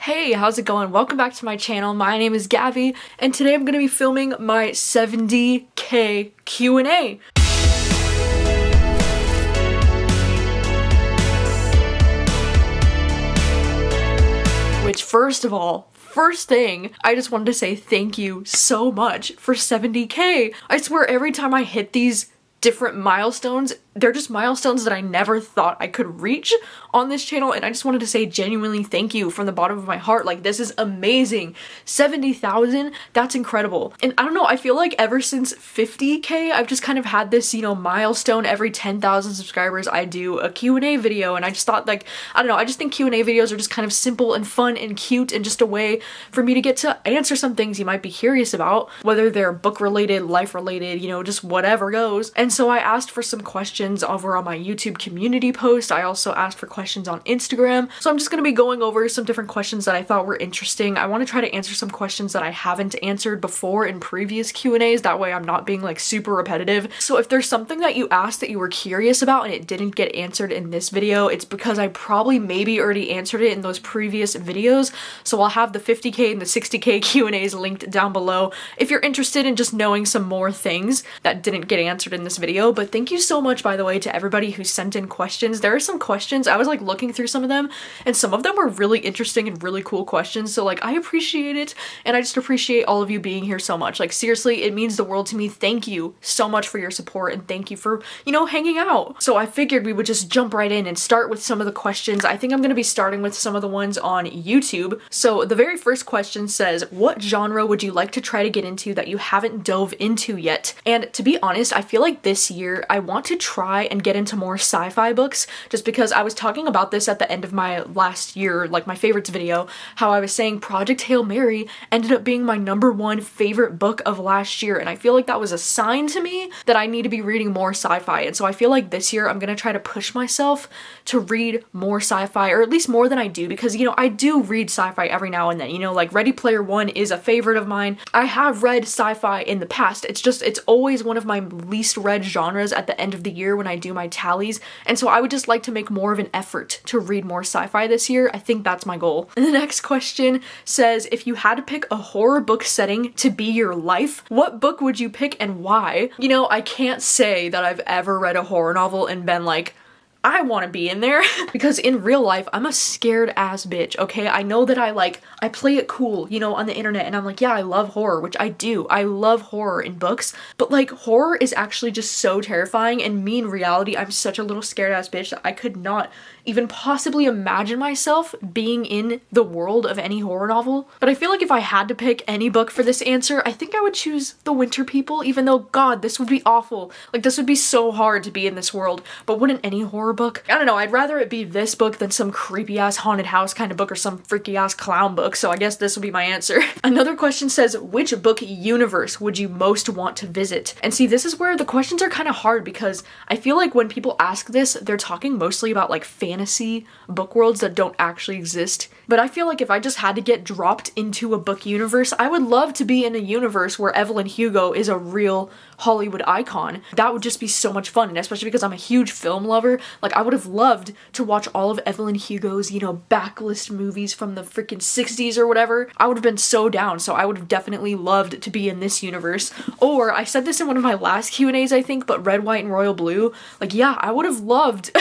Hey, how's it going? Welcome back to my channel. My name is Gabby, and today I'm going to be filming my 70K Q&A. Which, first of all, first thing, I just wanted to say thank you so much for 70K. I swear every time I hit these different milestones, they're just milestones that I never thought I could reach on this channel, and I just wanted to say genuinely thank you from the bottom of my heart. Like, this is amazing. 70,000, that's incredible. And I don't know, I feel like ever since 50K, I've just kind of had this, milestone. Every 10,000 subscribers, I do a Q&A video, and I just thought, like, I don't know, I just think Q&A videos are just kind of simple and fun and cute and just a way for me to get to answer some things you might be curious about, whether they're book related, life related, just whatever goes. And so I asked for some questions over on my YouTube community post. I also asked for questions on Instagram. So I'm just going to be going over some different questions that I thought were interesting. I want to try to answer some questions that I haven't answered before in previous Q&As. That way I'm not being like super repetitive. So if there's something that you asked that you were curious about and it didn't get answered in this video, it's because I probably maybe already answered it in those previous videos. So I'll have the 50K and the 60K Q&As linked down below if you're interested in just knowing some more things that didn't get answered in this video. But thank you so much, by the way, to everybody who sent in questions. There are some questions, I was like looking through some of them, and some of them were really interesting and really cool questions, so like I appreciate it, and I just appreciate all of you being here so much. Like, seriously, it means the world to me. Thank you so much for your support, and thank you for, hanging out. So I figured we would just jump right in and start with some of the questions. I think I'm gonna be starting with some of the ones on YouTube. So the very first question says, what genre would you like to try to get into that you haven't dove into yet? And to be honest, I feel like this year I want to try and get into more sci-fi books, just because I was talking about this at the end of my last year, like my favorites video, how I was saying Project Hail Mary ended up being my #1 favorite book of last year, and I feel like that was a sign to me that I need to be reading more sci-fi. And so I feel like this year I'm gonna try to push myself to read more sci-fi, or at least more than I do, because I do read sci-fi every now and then. Like Ready Player One is a favorite of mine. I have read sci-fi in the past. It's always one of my least read genres at the end of the year when I do my tallies, and so I would just like to make more of an effort to read more sci-fi this year. I think that's my goal. And the next question says, if you had to pick a horror book setting to be your life, what book would you pick and why? I can't say that I've ever read a horror novel and been like, I want to be in there, because in real life, I'm a scared ass bitch, okay? I know that I play it cool, on the internet, and I'm like, yeah, I love horror, which I do. I love horror in books, but like, horror is actually just so terrifying, and me in reality, I'm such a little scared ass bitch that I could not even possibly imagine myself being in the world of any horror novel. But I feel like if I had to pick any book for this answer, I think I would choose The Winter People, even though, God, this would be awful. Like, this would be so hard to be in this world, but wouldn't any horror book? I don't know, I'd rather it be this book than some creepy ass haunted house kind of book or some freaky ass clown book, so I guess this will be my answer. Another question says, which book universe would you most want to visit? And see, this is where the questions are kind of hard, because I feel like when people ask this, they're talking mostly about like fantasy book worlds that don't actually exist. But I feel like if I just had to get dropped into a book universe, I would love to be in a universe where Evelyn Hugo is a real Hollywood icon. That would just be so much fun, and especially because I'm a huge film lover, like I would have loved to watch all of Evelyn Hugo's, backlist movies from the freaking 60s or whatever. I would have been so down, so I would have definitely loved to be in this universe. Or, I said this in one of my last Q&As, I think, but Red, White, and Royal Blue, like, yeah, I would have loved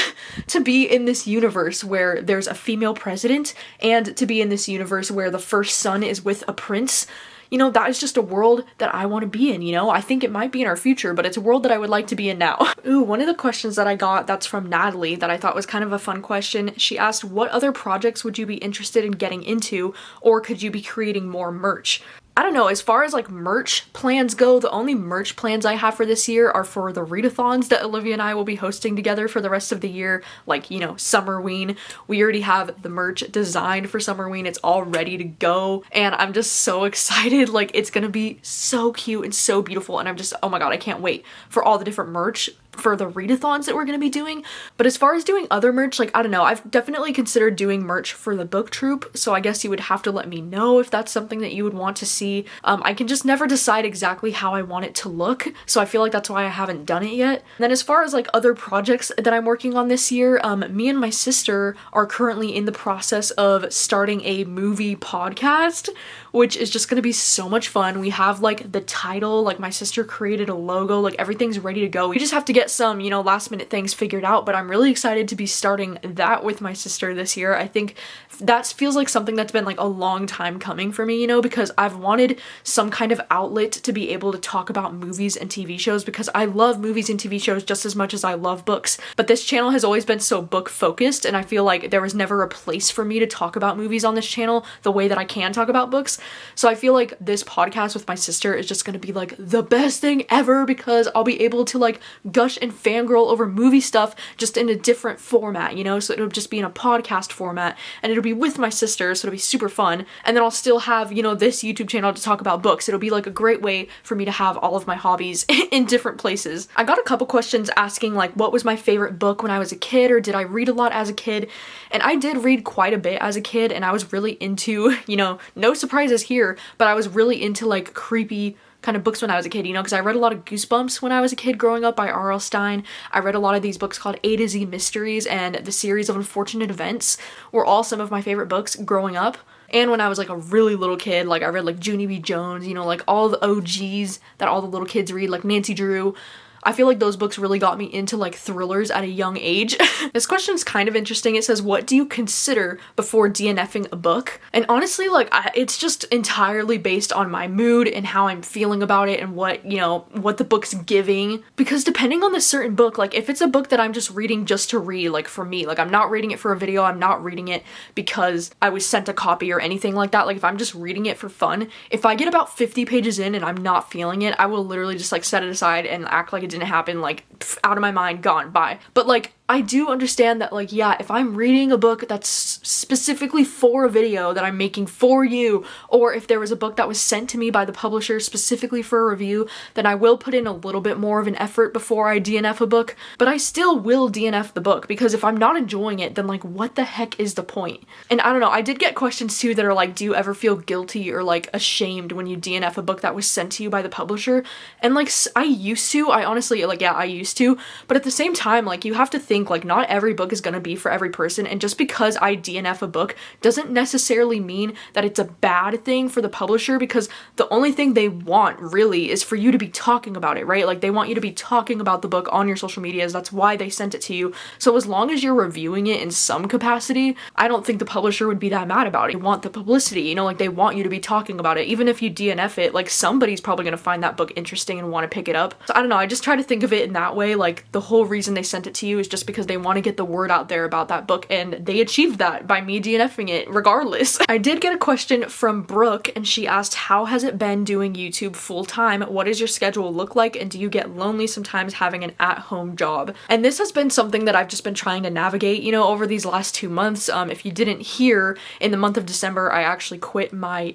to be in this universe where there's a female president, and to be in this universe where the first son is with a prince. That is just a world that I want to be in, I think it might be in our future, but it's a world that I would like to be in now. Ooh, one of the questions that I got that's from Natalie that I thought was kind of a fun question. She asked, what other projects would you be interested in getting into, or could you be creating more merch? I don't know, as far as like merch plans go, the only merch plans I have for this year are for the readathons that Olivia and I will be hosting together for the rest of the year, like, Summerween. We already have the merch designed for Summerween. It's all ready to go, and I'm just so excited. Like, it's gonna be so cute and so beautiful, and I'm just, oh my god, I can't wait for all the different merch for the readathons that we're going to be doing. But as far as doing other merch, like, I don't know, I've definitely considered doing merch for the book troop, so I guess you would have to let me know if that's something that you would want to see. I can just never decide exactly how I want it to look, so I feel like that's why I haven't done it yet. And then as far as like other projects that I'm working on this year, me and my sister are currently in the process of starting a movie podcast, which is just gonna be so much fun. We have like the title, like my sister created a logo, like everything's ready to go. We just have to get some, you know, last minute things figured out, but I'm really excited to be starting that with my sister this year. I think that feels like something that's been like a long time coming for me, you know, because I've wanted some kind of outlet to be able to talk about movies and TV shows, because I love movies and TV shows just as much as I love books. But this channel has always been so book focused, and I feel like there was never a place for me to talk about movies on this channel the way that I can talk about books. So I feel like this podcast with my sister is just gonna be like the best thing ever, because I'll be able to like gush and fangirl over movie stuff just in a different format, you know? So it'll just be in a podcast format, and it'll be with my sister, so it'll be super fun. And then I'll still have, you know, this YouTube channel to talk about books. It'll be like a great way for me to have all of my hobbies in different places. I got a couple questions asking like what was my favorite book when I was a kid, or did I read a lot as a kid? And I did read quite a bit as a kid, and I was really into, you know, no surprises here, but I was really into like creepy kind of books when I was a kid, you know, because I read a lot of Goosebumps when I was a kid growing up by R.L. Stine. I read a lot of these books called A to Z Mysteries, and the series of Unfortunate Events were all some of my favorite books growing up. And when I was like a really little kid, like I read like Junie B. Jones, you know, like all the OGs that all the little kids read, like Nancy Drew. I feel like those books really got me into like thrillers at a young age. This question's kind of interesting. It says, what do you consider before DNFing a book? And honestly, like it's just entirely based on my mood and how I'm feeling about it and what, you know, what the book's giving. Because depending on the certain book, like if it's a book that I'm just reading just to read, like for me, like I'm not reading it for a video, I'm not reading it because I was sent a copy or anything like that. Like if I'm just reading it for fun, if I get about 50 pages in and I'm not feeling it, I will literally just like set it aside and act like it didn't happen, like out of my mind, gone, bye. But like I do understand that, like, yeah, if I'm reading a book that's specifically for a video that I'm making for you, or if there was a book that was sent to me by the publisher specifically for a review, then I will put in a little bit more of an effort before I DNF a book, but I still will DNF the book, because if I'm not enjoying it, then like what the heck is the point? And I don't know, I did get questions too that are like, do you ever feel guilty or like ashamed when you DNF a book that was sent to you by the publisher? And like I used to, I honestly, like, yeah, I used to, but at the same time, like you have to think like not every book is gonna be for every person, and just because I DNF a book doesn't necessarily mean that it's a bad thing for the publisher, because the only thing they want really is for you to be talking about it, right? Like they want you to be talking about the book on your social medias. That's why they sent it to you. So as long as you're reviewing it in some capacity, I don't think the publisher would be that mad about it. They want the publicity, you know, like they want you to be talking about it. Even if you DNF it, like somebody's probably gonna find that book interesting and want to pick it up. So I don't know, I just try to think of it in that way, like the whole reason they sent it to you is just because they want to get the word out there about that book, and they achieved that by me DNFing it regardless. I did get a question from Brooke, and she asked, how has it been doing YouTube full time? What does your schedule look like, and do you get lonely sometimes having an at-home job? And this has been something that I've just been trying to navigate, you know, over these last 2 months. If you didn't hear, in the month of December, I actually quit my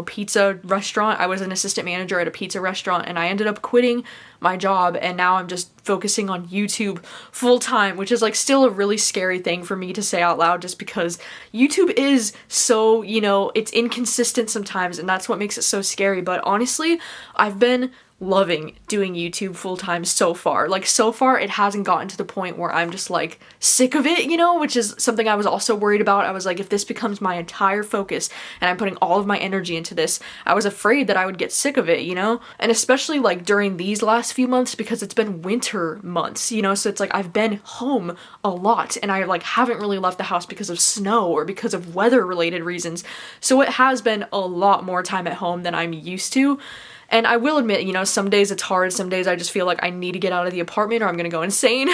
pizza restaurant. I was an assistant manager at a pizza restaurant, and I ended up quitting my job, and now I'm just focusing on YouTube full time, which is like still a really scary thing for me to say out loud, just because YouTube is so, it's inconsistent sometimes, and that's what makes it so scary. But honestly, I've been loving doing YouTube full time so far. Like, so far it hasn't gotten to the point where I'm just like sick of it, which is something I was also worried about. I was like, if this becomes my entire focus and I'm putting all of my energy into this, I was afraid that I would get sick of it, and especially like during these last few months, because it's been winter months, so it's like I've been home a lot, and I like haven't really left the house because of snow or because of weather related reasons. So it has been a lot more time at home than I'm used to. And I will admit, some days it's hard, some days I just feel like I need to get out of the apartment or I'm gonna go insane.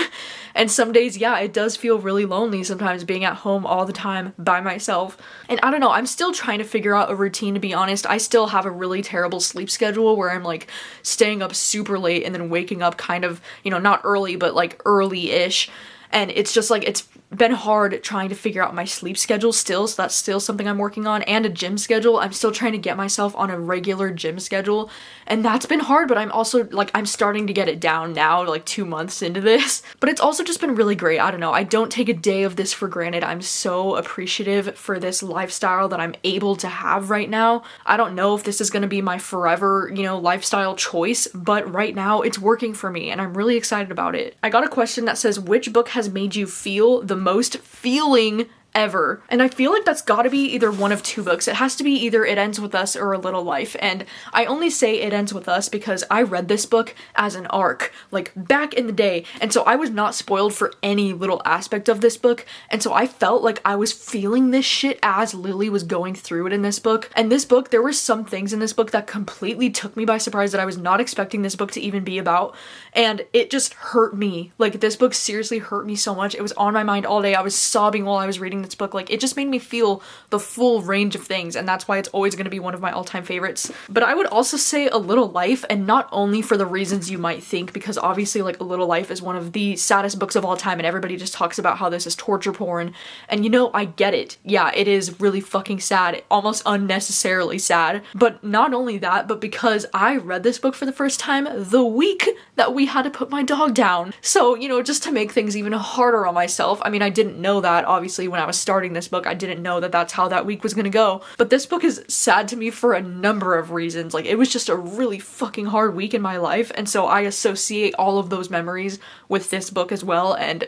And some days, yeah, it does feel really lonely sometimes being at home all the time by myself. And I don't know, I'm still trying to figure out a routine, to be honest. I still have a really terrible sleep schedule where I'm like staying up super late and then waking up kind of, not early, but like early-ish. And it's just like, it's been hard trying to figure out my sleep schedule still, so that's still something I'm working on, and a gym schedule. I'm still trying to get myself on a regular gym schedule, and that's been hard, but I'm also, like, I'm starting to get it down now, like 2 months into this. But it's also just been really great. I don't know, I don't take a day of this for granted. I'm so appreciative for this lifestyle that I'm able to have right now. I don't know if this is going to be my forever, you know, lifestyle choice, but right now it's working for me, and I'm really excited about it. I got a question that says, which book has made you feel the most feeling ever? And I feel like that's gotta be either one of two books. It has to be either It Ends With Us or A Little Life, and I only say It Ends With Us because I read this book as an arc, like back in the day, and so I was not spoiled for any little aspect of this book, and so I felt like I was feeling this shit as Lily was going through it in this book. And this book, there were some things in this book that completely took me by surprise that I was not expecting this book to even be about, and it just hurt me. Like, this book seriously hurt me so much. It was on my mind all day. I was sobbing while I was reading this book. Like, it just made me feel the full range of things, and that's why it's always going to be one of my all-time favorites. But I would also say A Little Life, and not only for the reasons you might think, because obviously, like, A Little Life is one of the saddest books of all time, and everybody just talks about how this is torture porn, and you know, I get it. Yeah, it is really fucking sad, almost unnecessarily sad. But not only that, but because I read this book for the first time the week that we had to put my dog down. So, you know, just to make things even harder on myself, I mean, I didn't know that, obviously, when I was starting this book. I didn't know that that's how that week was gonna go. But this book is sad to me for a number of reasons. Like, it was just a really fucking hard week in my life, and so I associate all of those memories with this book as well, and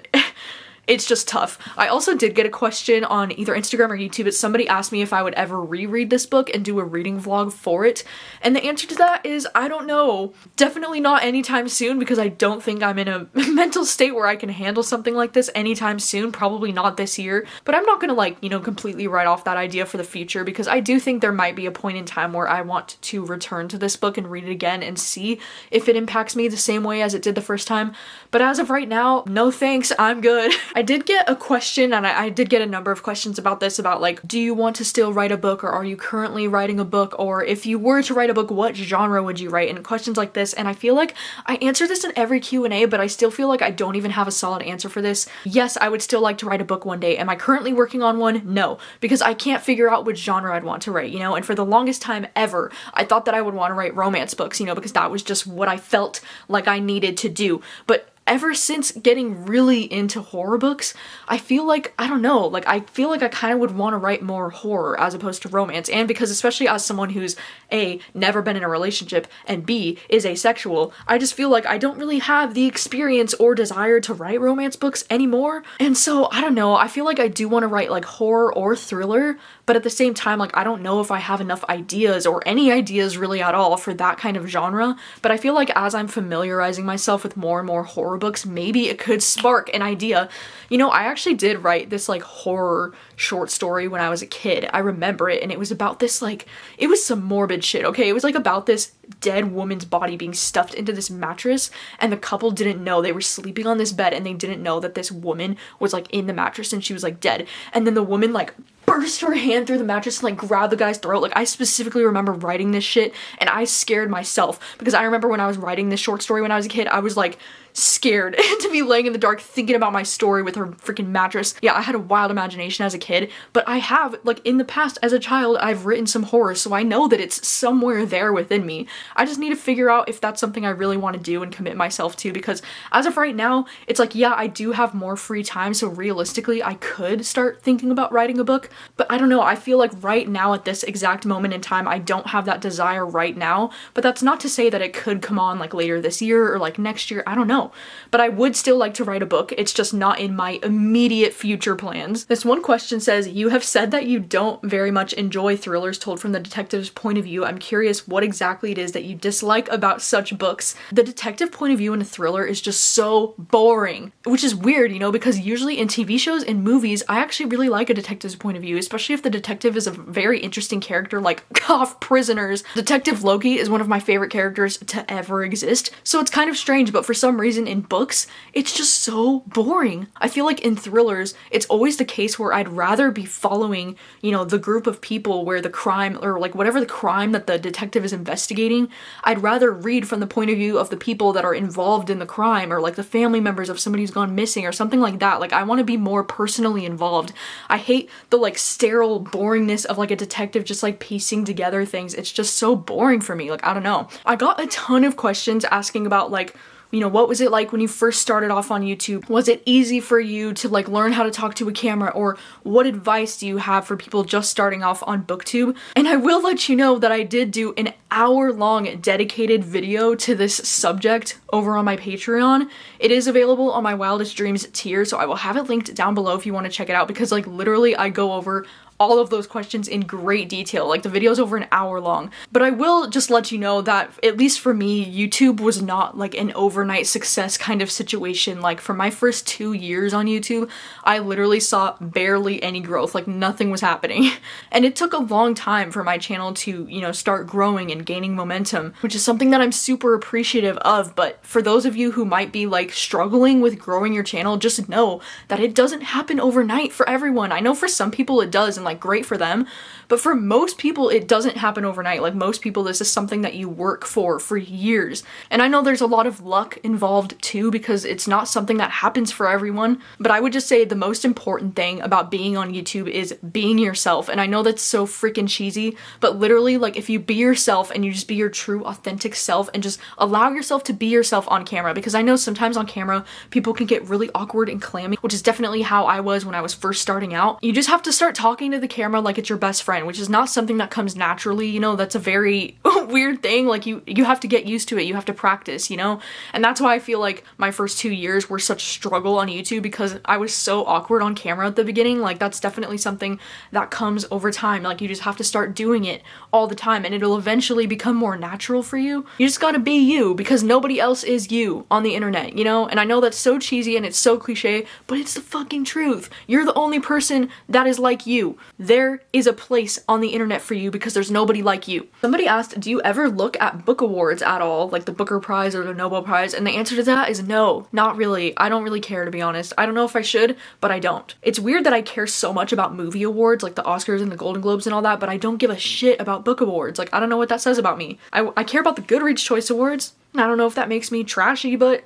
it's just tough. I also did get a question on either Instagram or YouTube, but somebody asked me if I would ever reread this book and do a reading vlog for it, and the answer to that is, I don't know. Definitely not anytime soon, because I don't think I'm in a mental state where I can handle something like this anytime soon, probably not this year, but I'm not gonna, like, you know, completely write off that idea for the future, because I do think there might be a point in time where I want to return to this book and read it again and see if it impacts me the same way as it did the first time, but as of right now, no thanks, I'm good. I did get a question, and I did get a number of questions about this, about like, do you want to still write a book, or are you currently writing a book, or if you were to write a book, what genre would you write, and questions like this, and I feel like I answer this in every Q&A, but I still feel like I don't even have a solid answer for this. Yes, I would still like to write a book one day. Am I currently working on one? No, because I can't figure out which genre I'd want to write, you know, and for the longest time ever, I thought that I would want to write romance books, you know, because that was just what I felt like I needed to do, but ever since getting really into horror books, I feel like, I don't know, like, I feel like I kind of would want to write more horror as opposed to romance, and because especially as someone who's A, never been in a relationship, and B, is asexual, I just feel like I don't really have the experience or desire to write romance books anymore, and so, I don't know, I feel like I do want to write, like, horror or thriller, but at the same time, like, I don't know if I have enough ideas, or any ideas really at all, for that kind of genre, but I feel like as I'm familiarizing myself with more and more horror books, maybe it could spark an idea. You know, I actually did write this, like, horror short story when I was a kid. I remember it, and it was about this, like, it was some morbid shit, okay? It was, like, about this dead woman's body being stuffed into this mattress, and the couple didn't know. They were sleeping on this bed, and they didn't know that this woman was, like, in the mattress, and she was, like, dead. And then the woman, like, burst her hand through the mattress and, like, grabbed the guy's throat. Like, I specifically remember writing this shit, and I scared myself, because I remember when I was writing this short story when I was a kid, I was, like, scared to be laying in the dark thinking about my story with her freaking mattress. Yeah, I had a wild imagination as a kid, but I have, like, in the past as a child, I've written some horror, so I know that it's somewhere there within me. I just need to figure out if that's something I really want to do and commit myself to, because as of right now, it's like, yeah, I do have more free time, so realistically, I could start thinking about writing a book, but I don't know, I feel like right now at this exact moment in time, I don't have that desire right now, but that's not to say that it could come on, like, later this year or, like, next year, I don't know. But I would still like to write a book, it's just not in my immediate future plans. This one question says, you have said that you don't very much enjoy thrillers told from the detective's point of view. I'm curious what exactly it is that you dislike about such books. The detective point of view in a thriller is just so boring, which is weird, you know, because usually in TV shows and movies, I actually really like a detective's point of view, especially if the detective is a very interesting character, like, cough, Prisoners. Detective Loki is one of my favorite characters to ever exist, so it's kind of strange, but for some reason reason in books, it's just so boring. I feel like in thrillers, it's always the case where I'd rather be following, you know, the group of people where the crime, or like whatever the crime that the detective is investigating, I'd rather read from the point of view of the people that are involved in the crime, or like the family members of somebody who's gone missing or something like that. Like, I want to be more personally involved. I hate the like sterile boringness of like a detective just like piecing together things. It's just so boring for me. Like, I don't know. I got a ton of questions asking about like, you know, what was it like when you first started off on YouTube? Was it easy for you to like learn how to talk to a camera? Or what advice do you have for people just starting off on booktube? And I will let you know that I did do an hour-long dedicated video to this subject over on my Patreon. It is available on my Wildest Dreams tier, so I will have it linked down below if you want to check it out, because like literally I go over all of those questions in great detail. Like, the video's over an hour long. But I will just let you know that, at least for me, YouTube was not like an overnight success kind of situation. Like, for my first 2 years on YouTube, I literally saw barely any growth. Like, nothing was happening. And it took a long time for my channel to, you know, start growing and gaining momentum, which is something that I'm super appreciative of. But for those of you who might be like struggling with growing your channel, just know that it doesn't happen overnight for everyone. I know for some people it does, and like great for them, but for most people it doesn't happen overnight. Like, most people, this is something that you work for years. And I know there's a lot of luck involved too, because it's not something that happens for everyone, but I would just say the most important thing about being on YouTube is being yourself. And I know that's so freaking cheesy, but literally, like, if you be yourself and you just be your true authentic self and just allow yourself to be yourself on camera, because I know sometimes on camera people can get really awkward and clammy, which is definitely how I was when I was first starting out. You just have to start talking to the camera like it's your best friend, which is not something that comes naturally, you know. That's a very weird thing. Like, you have to get used to it, you have to practice, you know. And that's why I feel like my first 2 years were such a struggle on YouTube, because I was so awkward on camera at the beginning. Like, that's definitely something that comes over time. Like, you just have to start doing it all the time, and it'll eventually become more natural for you. You just gotta be you, because nobody else is you on the internet, you know. And I know that's so cheesy and it's so cliche, but it's the fucking truth. You're the only person that is like you. There is a place on the internet for you, because there's nobody like you. Somebody asked, do you ever look at book awards at all, like the Booker Prize or the Nobel Prize? And the answer to that is no, not really. I don't really care, to be honest. I don't know if I should, but I don't. It's weird that I care so much about movie awards, like the Oscars and the Golden Globes and all that, but I don't give a shit about book awards. Like, I don't know what that says about me. I care about the Goodreads Choice Awards. I don't know if that makes me trashy, but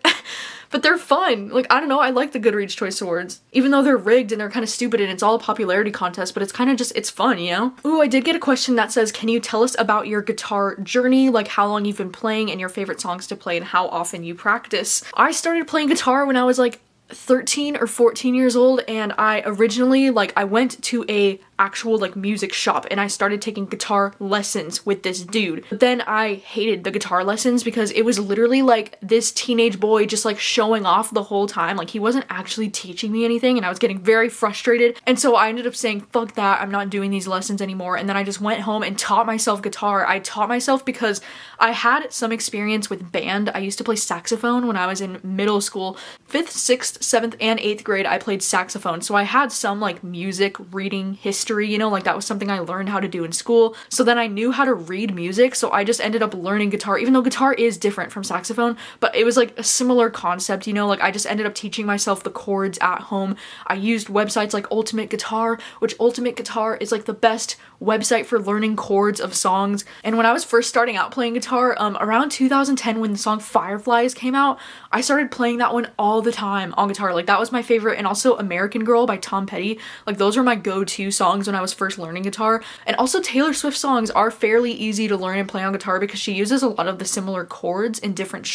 but they're fun. Like, I don't know, I like the Goodreads Choice Awards. Even though they're rigged and they're kind of stupid and it's all a popularity contest, but it's kind of just, it's fun, you know? Ooh, I did get a question that says, can you tell us about your guitar journey? Like, how long you've been playing and your favorite songs to play and how often you practice. I started playing guitar when I was like 13 or 14 years old, and I originally, like, I went to a actual like music shop and I started taking guitar lessons with this dude. But then I hated the guitar lessons because it was literally like this teenage boy just like showing off the whole time. Like, he wasn't actually teaching me anything, and I was getting very frustrated. And so I ended up saying, fuck that, I'm not doing these lessons anymore. And then I just went home and taught myself guitar. I taught myself because I had some experience with band. I used to play saxophone when I was in middle school. 5th, 6th, 7th, and 8th grade I played saxophone. So I had some like music reading history, you know, like that was something I learned how to do in school. So then I knew how to read music, so I just ended up learning guitar, even though guitar is different from saxophone, but it was like a similar concept, you know. Like, I just ended up teaching myself the chords at home. I used websites like Ultimate Guitar, which Ultimate Guitar is like the best website for learning chords of songs. And when I was first starting out playing guitar, around 2010, when the song Fireflies came out, I started playing that one all the time on guitar. Like, that was my favorite. And also American Girl by Tom Petty. Like, those were my go-to songs when I was first learning guitar. And also Taylor Swift songs are fairly easy to learn and play on guitar because she uses a lot of the similar chords in different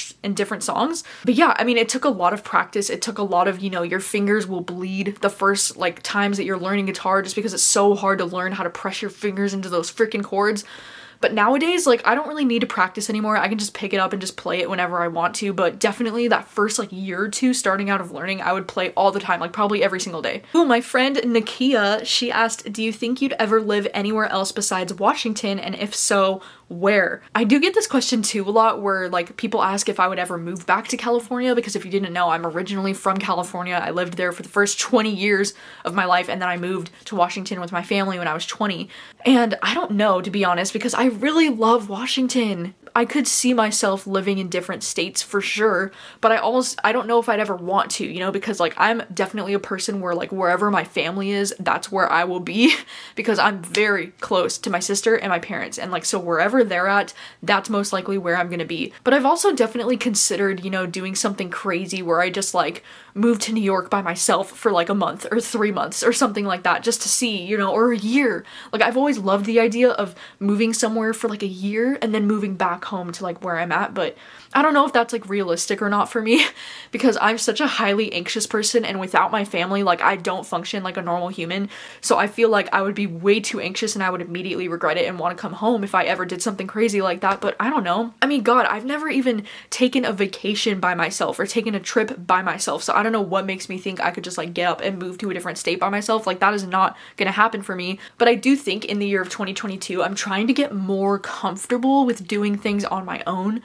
songs. But yeah, I mean, it took a lot of practice. It took a lot of, you know, your fingers will bleed the first like times that you're learning guitar, just because it's so hard to learn how to press your fingers into those freaking chords. But nowadays, like, I don't really need to practice anymore. I can just pick it up and just play it whenever I want to. But definitely that first like year or two starting out of learning, I would play all the time, like probably every single day. Ooh, my friend Nakia, she asked, do you think you'd ever live anywhere else besides Washington? And if so, where? I do get this question too a lot where like people ask if I would ever move back to California, because if you didn't know, I'm originally from California. I lived there for the first 20 years of my life, and then I moved to Washington with my family when I was 20. And I don't know, to be honest, because I really love Washington. I could see myself living in different states for sure, but I don't know if I'd ever want to, you know, because like I'm definitely a person where like wherever my family is, that's where I will be because I'm very close to my sister and my parents, and like so wherever they're at, that's most likely where I'm gonna be. But I've also definitely considered, you know, doing something crazy where I just like move to New York by myself for like a month or 3 months or something like that, just to see, you know, or a year. Like I've always loved the idea of moving somewhere for like a year and then moving back home to like where I'm at, but I don't know if that's like realistic or not for me because I'm such a highly anxious person, and without my family, like I don't function like a normal human. So I feel like I would be way too anxious and I would immediately regret it and want to come home if I ever did something crazy like that. But I don't know. I mean, God, I've never even taken a vacation by myself or taken a trip by myself. So I don't know what makes me think I could just like get up and move to a different state by myself. Like that is not gonna happen for me. But I do think in the year of 2022, I'm trying to get more comfortable with doing things on my own.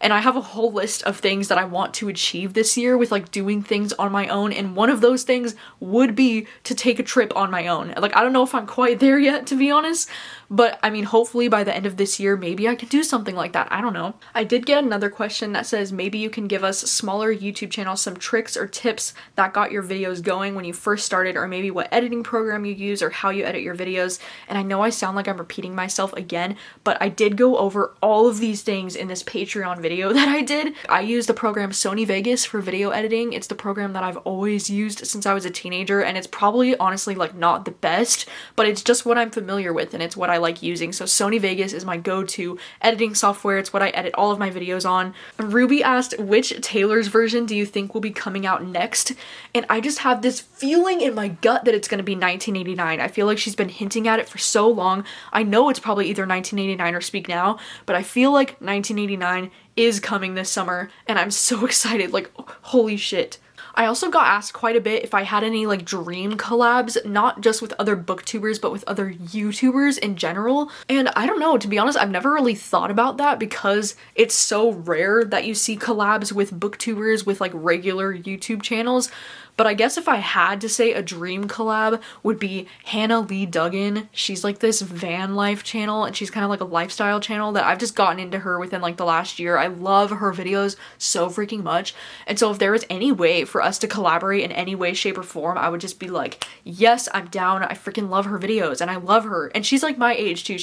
And I have a whole list of things that I want to achieve this year with like doing things on my own. And one of those things would be to take a trip on my own. Like, I don't know if I'm quite there yet, to be honest. But I mean, hopefully by the end of this year, maybe I can do something like that. I don't know. I did get another question that says, maybe you can give us smaller YouTube channels some tricks or tips that got your videos going when you first started, or maybe what editing program you use or how you edit your videos. And I know I sound like I'm repeating myself again, but I did go over all of these things in this Patreon video that I did. I use the program Sony Vegas for video editing. It's the program that I've always used since I was a teenager, and it's probably honestly like not the best, but it's just what I'm familiar with and it's what I like using. So Sony Vegas is my go-to editing software. It's what I edit all of my videos on. Ruby asked, which Taylor's version do you think will be coming out next? And I just have this feeling in my gut that it's going to be 1989. I feel like she's been hinting at it for so long. I know it's probably either 1989 or Speak Now, but I feel like 1989 is coming this summer and I'm so excited. Like, holy shit. I also got asked quite a bit if I had any like dream collabs, not just with other booktubers, but with other YouTubers in general. And I don't know, to be honest, I've never really thought about that because it's so rare that you see collabs with booktubers with like regular YouTube channels. But I guess if I had to say a dream collab would be Hannah Lee Duggan. She's like this van life channel and she's kind of like a lifestyle channel that I've just gotten into her within like the last year. I love her videos so freaking much. And so if there was any way for us to collaborate in any way, shape, or form, I would just be like, yes, I'm down. I freaking love her videos and I love her. And she's like my age too.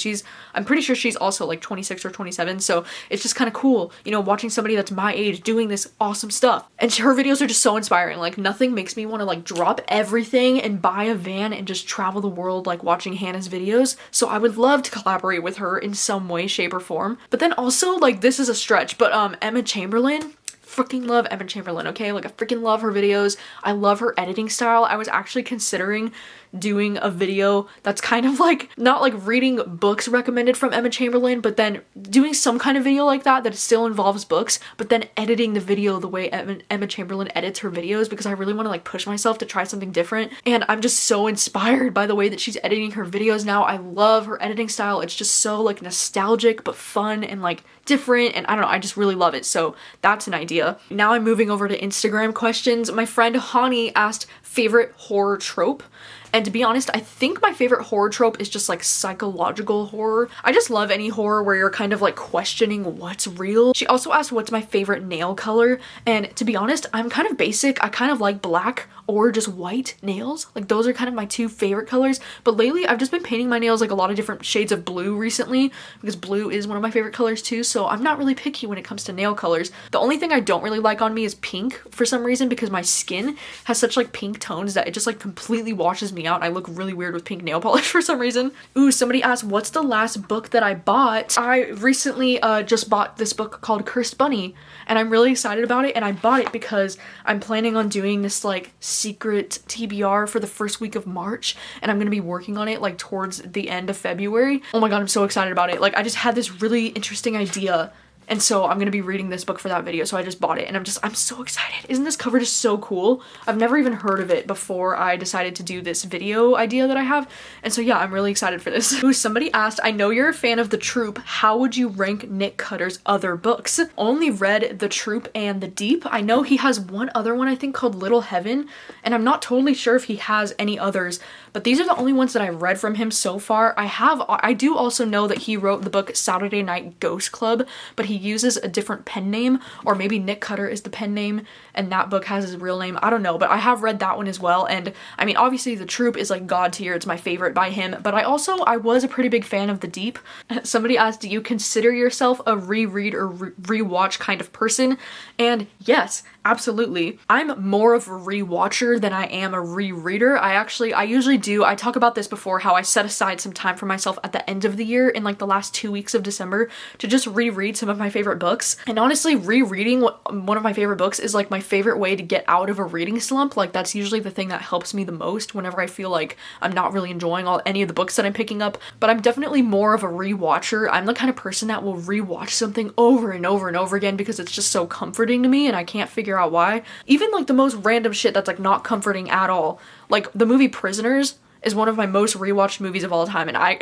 I'm pretty sure she's also like 26 or 27. So it's just kind of cool, you know, watching somebody that's my age doing this awesome stuff. And her videos are just so inspiring. Like nothing makes me want to like drop everything and buy a van and just travel the world like watching Hannah's videos. So I would love to collaborate with her in some way, shape, or form. But then also, like, this is a stretch, but Emma Chamberlain, freaking love Emma Chamberlain, okay? Like I freaking love her videos. I love her editing style. I was actually considering doing a video that's kind of like, not like reading books recommended from Emma Chamberlain, but then doing some kind of video like that still involves books, but then editing the video the way Emma Chamberlain edits her videos, because I really want to like push myself to try something different. And I'm just so inspired by the way that she's editing her videos now. I love her editing style. It's just so like nostalgic, but fun and like different. And I don't know, I just really love it. So that's an idea. Now I'm moving over to Instagram questions. My friend Hani asked favorite horror trope. And to be honest, I think my favorite horror trope is just like psychological horror. I just love any horror where you're kind of like questioning what's real. She also asked what's my favorite nail color. And to be honest, I'm kind of basic. I kind of like black or just white nails. Like those are kind of my two favorite colors. But lately I've just been painting my nails like a lot of different shades of blue recently, because blue is one of my favorite colors too. So I'm not really picky when it comes to nail colors. The only thing I don't really like on me is pink for some reason, because my skin has such like pink tones that it just like completely washes me out. I look really weird with pink nail polish for some reason. Ooh, somebody asked, what's the last book that I bought? I recently just bought this book called Cursed Bunny, and I'm really excited about it. And I bought it because I'm planning on doing this like secret TBR for the first week of March, and I'm gonna be working on it like towards the end of February. Oh my god, I'm so excited about it. Like I just had this really interesting idea And so I'm gonna be reading this book for that video, so I just bought it and I'm so excited. Isn't this cover just so cool? I've never even heard of it before I decided to do this video idea that I have. And so yeah, I'm really excited for this. Ooh, somebody asked, I know you're a fan of The Troop. How would you rank Nick Cutter's other books? Only read The Troop and The Deep. I know he has one other one I think called Little Heaven, and I'm not totally sure if he has any others, but these are the only ones that I've read from him so far. I do also know that he wrote the book Saturday Night Ghost Club, but he uses a different pen name, or maybe Nick Cutter is the pen name and that book has his real name. I don't know, but I have read that one as well. And I mean, obviously The Troop is like god tier. It's my favorite by him, but I was a pretty big fan of The Deep. Somebody asked, do you consider yourself a reread or rewatch kind of person? And yes, absolutely. I'm more of a rewatcher than I am a rereader. I usually do. I talk about this before, how I set aside some time for myself at the end of the year in like the last 2 weeks of December to just reread some of my favorite books. And honestly, rereading one of my favorite books is like my favorite way to get out of a reading slump. Like that's usually the thing that helps me the most whenever I feel like I'm not really enjoying any of the books that I'm picking up. But I'm definitely more of a rewatcher. I'm the kind of person that will rewatch something over and over and over again because it's just so comforting to me and I can't figure out why. Even like the most random shit that's like not comforting at all. Like the movie Prisoners is one of my most rewatched movies of all time, and I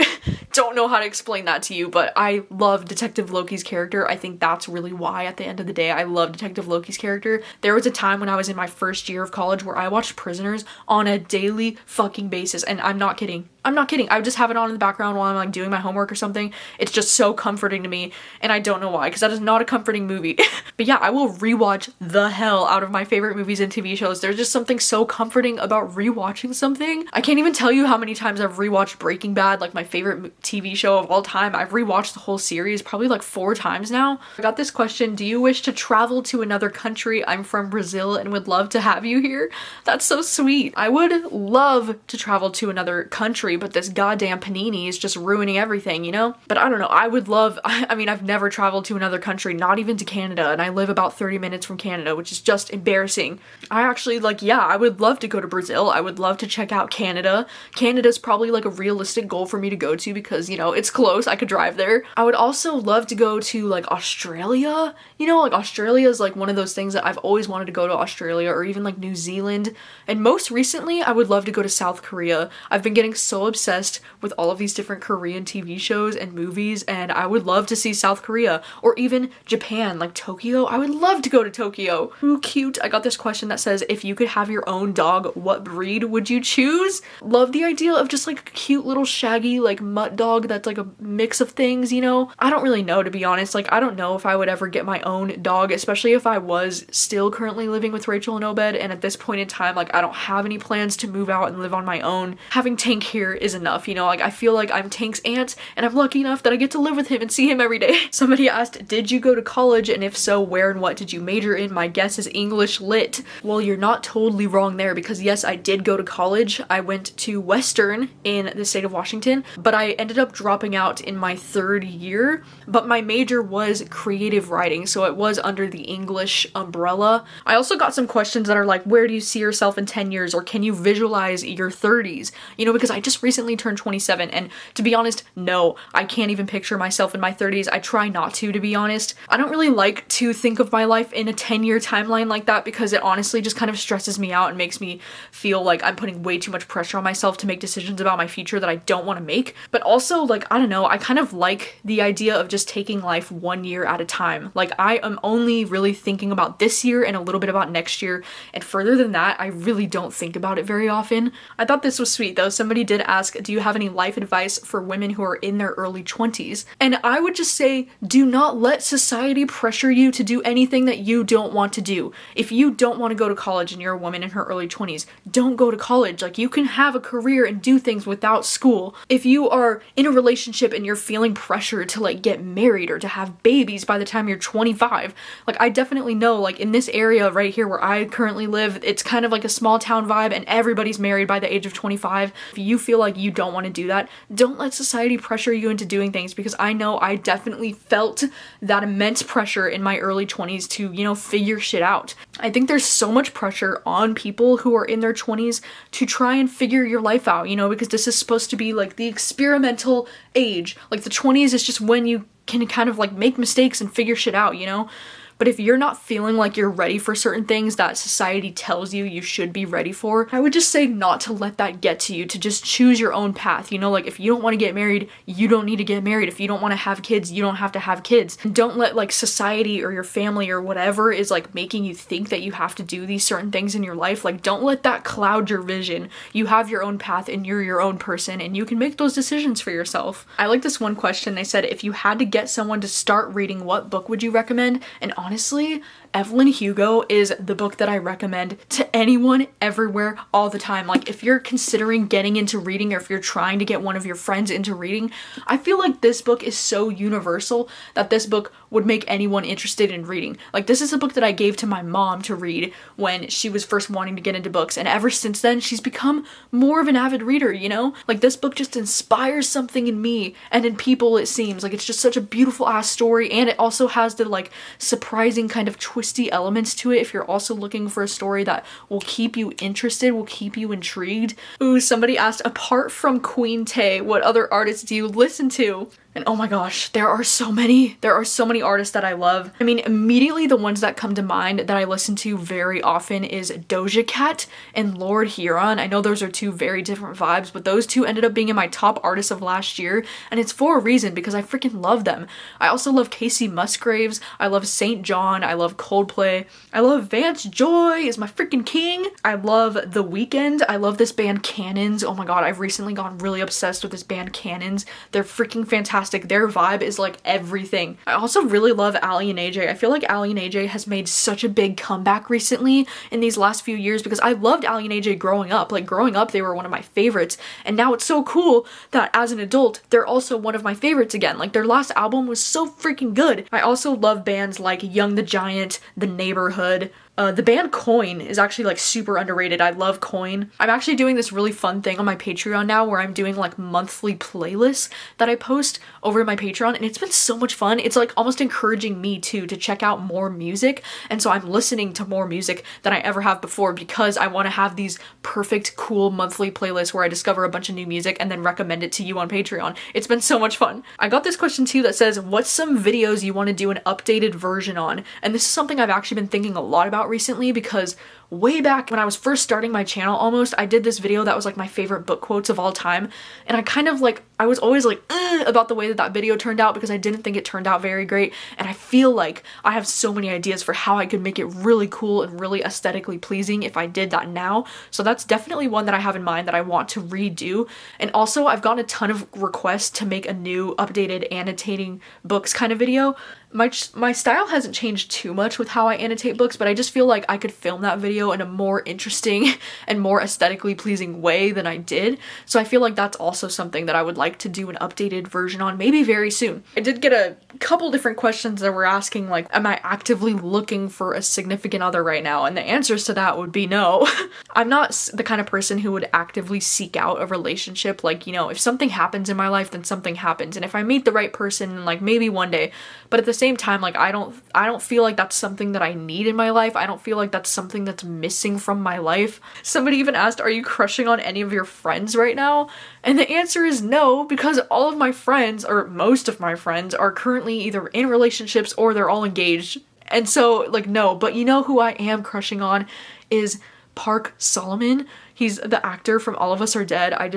don't know how to explain that to you, but I love Detective Loki's character. I think that's really why at the end of the day I love Detective Loki's character. There was a time when I was in my first year of college where I watched Prisoners on a daily fucking basis, and I'm not kidding. I would just have it on in the background while I'm like doing my homework or something. It's just so comforting to me, and I don't know why, because that is not a comforting movie. But yeah, I will rewatch the hell out of my favorite movies and TV shows. There's just something so comforting about rewatching something. I can't even tell you how many times I've rewatched Breaking Bad, like my favorite TV show of all time. I've rewatched the whole series probably like 4 times now. I got this question, do you wish to travel to another country? I'm from Brazil and would love to have you here. That's so sweet. I would love to travel to another country, but this goddamn panini is just ruining everything, you know? But I don't know, I mean, I've never traveled to another country, not even to Canada, and I live about 30 minutes from Canada, which is just embarrassing. I actually, like, yeah, I would love to go to Brazil. I would love to check out Canada. Canada's probably like a realistic goal for me to go to because, you know, it's close, I could drive there. I would also love to go to like Australia, you know, like Australia is like one of those things that I've always wanted to go to, Australia, or even like New Zealand. And most recently, I would love to go to South Korea. I've been getting so obsessed with all of these different Korean TV shows and movies, and I would love to see South Korea, or even Japan, like Tokyo. I would love to go to Tokyo. Ooh, cute. I got this question that says, if you could have your own dog, what breed would you choose? Love the idea of just like a cute little shaggy like mutt dog that's like a mix of things, you know? I don't really know, to be honest. Like, I don't know if I would ever get my own dog, especially if I was still currently living with Rachel and Obed, and at this point in time, like, I don't have any plans to move out and live on my own. Having Tank here is enough, you know? Like, I feel like I'm Tank's aunt, and I'm lucky enough that I get to live with him and see him every day. Somebody asked, did you go to college, and if so, where and what did you major in? My guess is English Lit. Well, you're not totally wrong there, because yes, I did go to college. I went to Western in the state of Washington, but I ended up dropping out in my 3rd year. But my major was creative writing, so it was under the English umbrella. I also got some questions that are like, where do you see yourself in 10 years, or can you visualize your 30s? You know, because I just recently turned 27, and to be honest, no, I can't even picture myself in my 30s. I try not to be honest. I don't really like to think of my life in a 10-year timeline like that, because it honestly just kind of stresses me out and makes me feel like I'm putting way too much pressure on myself to make decisions about my future that I don't want to make. But also, like, I don't know, I kind of like the idea of just taking life 1 year at a time. Like, I am only really thinking about this year and a little bit about next year, and further than that, I really don't think about it very often. I thought this was sweet though. Somebody did ask, do you have any life advice for women who are in their early 20s? And I would just say, do not let society pressure you to do anything that you don't want to do. If you don't want to go to college and you're a woman in her early 20s, don't go to college. Like, you can have a career and do things without school. If you are in a relationship and you're feeling pressure to like get married or to have babies by the time you're 25, like, I definitely know, like, in this area right here where I currently live, it's kind of like a small town vibe and everybody's married by the age of 25. If you feel like you don't want to do that, don't let society pressure you into doing things, because I know I definitely felt that immense pressure in my early 20s to, you know, figure shit out. I think there's so much pressure on people who are in their 20s to try and figure your life out, you know, because this is supposed to be like the experimental age. Like the 20s is just when you can kind of like make mistakes and figure shit out, you know? But if you're not feeling like you're ready for certain things that society tells you you should be ready for, I would just say not to let that get to you, to just choose your own path. You know, like if you don't want to get married, you don't need to get married. If you don't want to have kids, you don't have to have kids. And don't let like society or your family or whatever is like making you think that you have to do these certain things in your life. Like don't let that cloud your vision. You have your own path and you're your own person and you can make those decisions for yourself. I like this one question. They said, if you had to get someone to start reading, what book would you recommend? And honestly, Evelyn Hugo is the book that I recommend to anyone, everywhere, all the time. Like if you're considering getting into reading or if you're trying to get one of your friends into reading, I feel like this book is so universal that this book would make anyone interested in reading. Like this is a book that I gave to my mom to read when she was first wanting to get into books, and ever since then she's become more of an avid reader, you know? Like this book just inspires something in me and in people, it seems. Like it's just such a beautiful ass story, and it also has the like surprising kind of twisty elements to it if you're also looking for a story that will keep you interested, will keep you intrigued. Ooh, somebody asked, apart from Queen Tay, what other artists do you listen to? And oh my gosh, there are so many artists that I love. I mean, immediately the ones that come to mind that I listen to very often is Doja Cat and Lord Huron. I know those are two very different vibes, but those two ended up being in my top artists of last year, and it's for a reason, because I freaking love them. I also love Casey Musgraves, I love St. John, I love Coldplay, I love Vance Joy is my freaking king, I love The Weeknd, I love this band Canons. Oh my god, I've recently gotten really obsessed with this band Canons. They're freaking fantastic. Their vibe is like everything. I also really love Ali and AJ. I feel like Ali and AJ has made such a big comeback recently in these last few years, because I loved Ali and AJ growing up. Like growing up, they were one of my favorites, and now it's so cool that as an adult, they're also one of my favorites again. Like their last album was so freaking good. I also love bands like Young the Giant, The Neighborhood. The band Coin is actually like super underrated. I love Coin. I'm actually doing this really fun thing on my Patreon now where I'm doing like monthly playlists that I post over my Patreon, and it's been so much fun. It's like almost encouraging me too to check out more music, and so I'm listening to more music than I ever have before, because I want to have these perfect cool monthly playlists where I discover a bunch of new music and then recommend it to you on Patreon. It's been so much fun. I got this question too that says, what's some videos you want to do an updated version on? And this is something I've actually been thinking a lot about recently, because way back when I was first starting my channel almost, I did this video that was like my favorite book quotes of all time, and I kind of like, I was always like about the way that that video turned out, because I didn't think it turned out very great, and I feel like I have so many ideas for how I could make it really cool and really aesthetically pleasing if I did that now. So that's definitely one that I have in mind that I want to redo. And also I've gotten a ton of requests to make a new updated annotating books kind of video. My style hasn't changed too much with how I annotate books, but I just feel like I could film that video in a more interesting and more aesthetically pleasing way than I did. So I feel like that's also something that I would like to do an updated version on, maybe very soon. I did get a couple different questions that were asking like, am I actively looking for a significant other right now? And the answers to that would be no. I'm not the kind of person who would actively seek out a relationship. Like, you know, if something happens in my life, then something happens. And if I meet the right person, like maybe one day, but at the same time, like I don't feel like that's something that I need in my life. I don't feel like that's something that's missing from my life. Somebody even asked, are you crushing on any of your friends right now? And the answer is no, because all of my friends, or most of my friends, are currently either in relationships or they're all engaged. And so like no, but you know who I am crushing on is Park Solomon. He's the actor from All of Us Are Dead. I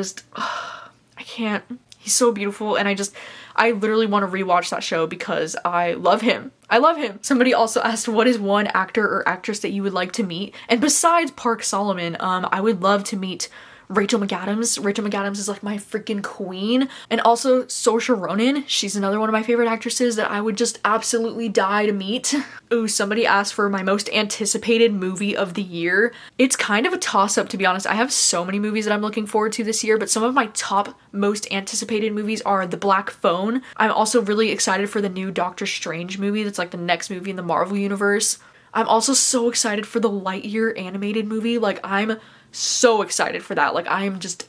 can't. He's so beautiful, and I literally want to rewatch that show because I love him. I love him. Somebody also asked, what is one actor or actress that you would like to meet? And besides Park Solomon, I would love to meet Rachel McAdams. Rachel McAdams is like my freaking queen. And also Saoirse Ronan. She's another one of my favorite actresses that I would just absolutely die to meet. Ooh, somebody asked for my most anticipated movie of the year. It's kind of a toss-up, to be honest. I have so many movies that I'm looking forward to this year, but some of my top most anticipated movies are The Black Phone. I'm also really excited for the new Doctor Strange movie. That's like the next movie in the Marvel universe. I'm also so excited for the Lightyear animated movie. Like, I'm so excited for that. Like, I am just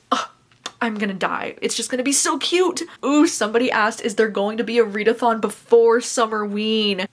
I'm gonna die. It's just gonna be so cute. Ooh, somebody asked, is there going to be a readathon before Summerween?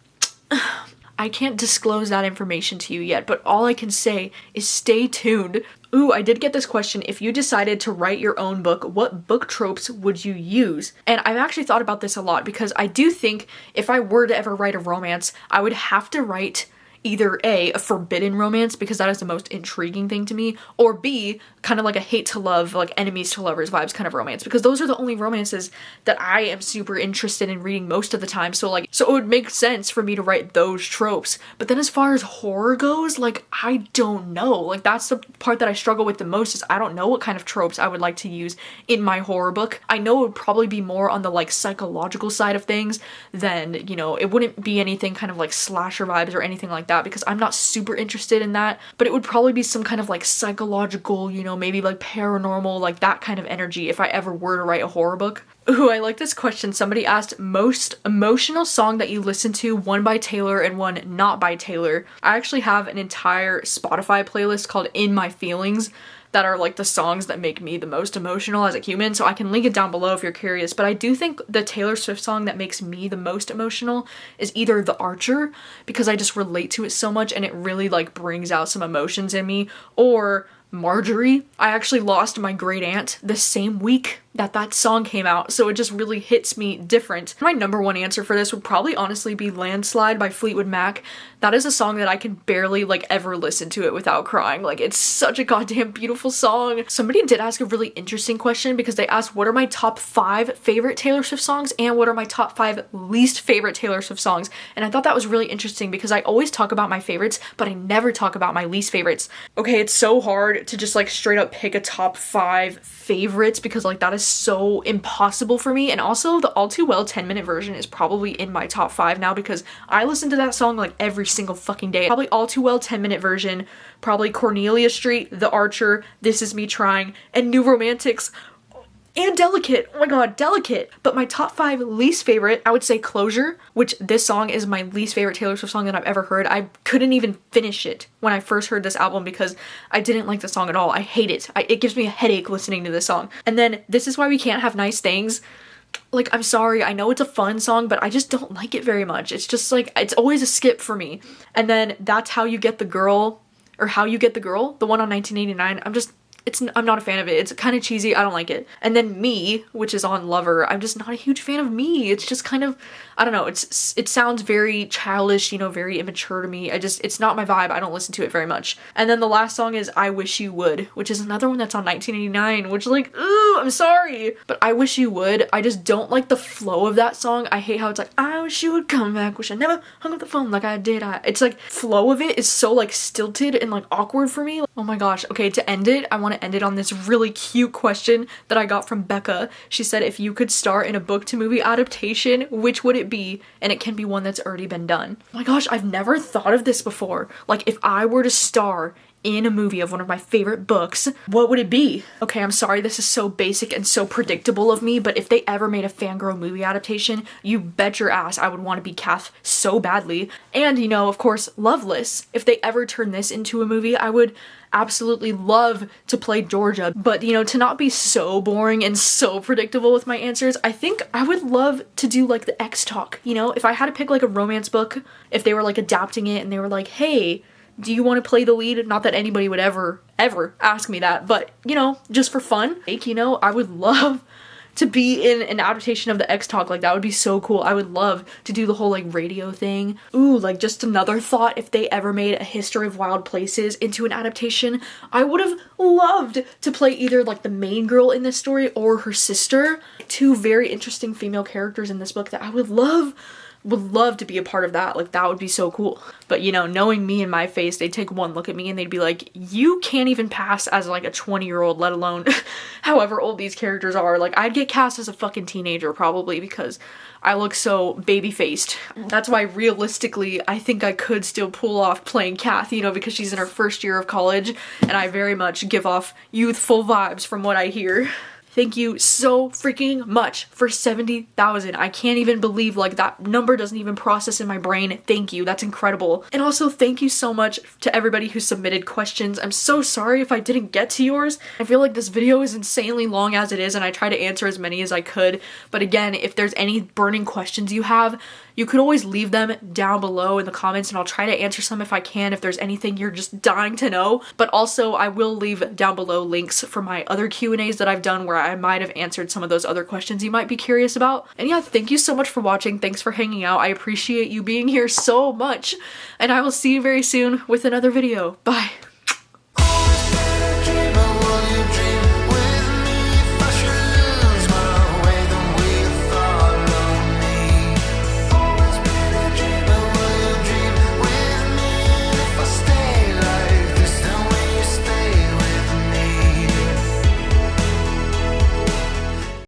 I can't disclose that information to you yet, but all I can say is stay tuned. Ooh, I did get this question. If you decided to write your own book, what book tropes would you use? And I've actually thought about this a lot because I do think if I were to ever write a romance, I would have to write either A, a forbidden romance, because that is the most intriguing thing to me, or B, kind of like a hate to love, like enemies to lovers vibes kind of romance, because those are the only romances that I am super interested in reading most of the time. So it would make sense for me to write those tropes. But then as far as horror goes, like, I don't know. Like, that's the part that I struggle with the most, is I don't know what kind of tropes I would like to use in my horror book. I know it would probably be more on the like psychological side of things than, you know, it wouldn't be anything kind of like slasher vibes or anything like that, because I'm not super interested in that, but it would probably be some kind of like psychological, you know, maybe like paranormal, like that kind of energy if I ever were to write a horror book. Ooh, I like this question. Somebody asked, most emotional song that you listen to, one by Taylor and one not by Taylor. I actually have an entire Spotify playlist called In My Feelings that are like the songs that make me the most emotional as a human, so I can link it down below if you're curious. But I do think the Taylor Swift song that makes me the most emotional is either The Archer, because I just relate to it so much and it really like brings out some emotions in me, or Marjorie. I actually lost my great aunt the same week that song came out, so it just really hits me different. My number one answer for this would probably honestly be Landslide by Fleetwood Mac. That is a song that I can barely like ever listen to it without crying. Like, it's such a goddamn beautiful song. Somebody did ask a really interesting question, because they asked what are my top 5 favorite Taylor Swift songs and what are my top 5 least favorite Taylor Swift songs. And I thought that was really interesting because I always talk about my favorites, but I never talk about my least favorites. Okay, it's so hard to just like straight up pick a top 5 favorites, because like that is so impossible for me. And also the All Too Well 10-minute version is probably in my top 5 now, because I listen to that song like every single fucking day. Probably All Too Well 10-minute version, probably Cornelia Street, The Archer, This Is Me Trying, and New Romantics. And Delicate. Oh my god, Delicate. But my top 5 least favorite, I would say Closure, which this song is my least favorite Taylor Swift song that I've ever heard. I couldn't even finish it when I first heard this album because I didn't like the song at all. I hate it. It gives me a headache listening to this song. And then This Is Why We Can't Have Nice Things. Like, I'm sorry, I know it's a fun song, but I just don't like it very much. It's just like, it's always a skip for me. And then That's How You Get the Girl, or How You Get the Girl, the one on 1989. I'm not a fan of it. It's kind of cheesy. I don't like it. And then Me, which is on Lover, I'm just not a huge fan of Me. It's just kind of, I don't know, it sounds very childish, you know, very immature to me. It's not my vibe. I don't listen to it very much. And then the last song is I Wish You Would, which is another one that's on 1989, which like, ooh, I'm sorry. But I Wish You Would, I just don't like the flow of that song. I hate how it's like, I wish you would come back, wish I never hung up the phone like I did. It's like, flow of it is so like stilted and like awkward for me. Oh my gosh. Okay, to end it, I want to end it on this really cute question that I got from Becca. She said, if you could star in a book to movie adaptation, which would it be? And it can be one that's already been done. Oh my gosh, I've never thought of this before. Like, if I were to star in a movie of one of my favorite books, what would it be? Okay, I'm sorry, this is so basic and so predictable of me, but if they ever made a fangirl movie adaptation, you bet your ass I would want to be Kath so badly. And, you know, of course, Loveless. If they ever turn this into a movie, I would absolutely love to play Georgia. But, you know, to not be so boring and so predictable with my answers, I think I would love to do like the X Talk. You know, if I had to pick like a romance book, if they were like adapting it and they were like, hey, do you want to play the lead? Not that anybody would ever ask me that, but, you know, just for fun. Like, you know, I would love to be in an adaptation of the X Talk. Like, that would be so cool. I would love to do the whole like radio thing. Ooh, like just another thought, if they ever made A History of Wild Places into an adaptation, I would have loved to play either like the main girl in this story or her sister. 2 very interesting female characters in this book that I would love to be a part of that. Like, that would be so cool. But, you know, knowing me and my face, they'd take one look at me and they'd be like, you can't even pass as like a 20-year-old, let alone however old these characters are. Like, I'd get cast as a fucking teenager probably because I look so baby-faced. That's why realistically, I think I could still pull off playing Kath, you know, because she's in her first year of college and I very much give off youthful vibes from what I hear. thank you so freaking much for 70,000. I can't even believe, like, that number doesn't even process in my brain. Thank you, that's incredible. And also thank you so much to everybody who submitted questions. I'm so sorry if I didn't get to yours. I feel like this video is insanely long as it is, and I try to answer as many as I could. But again, if there's any burning questions you have, you could always leave them down below in the comments, and I'll try to answer some if I can, if there's anything you're just dying to know. But also, I will leave down below links for my other Q&As that I've done where I might have answered some of those other questions you might be curious about. And yeah, thank you so much for watching. Thanks for hanging out. I appreciate you being here so much. And I will see you very soon with another video. Bye.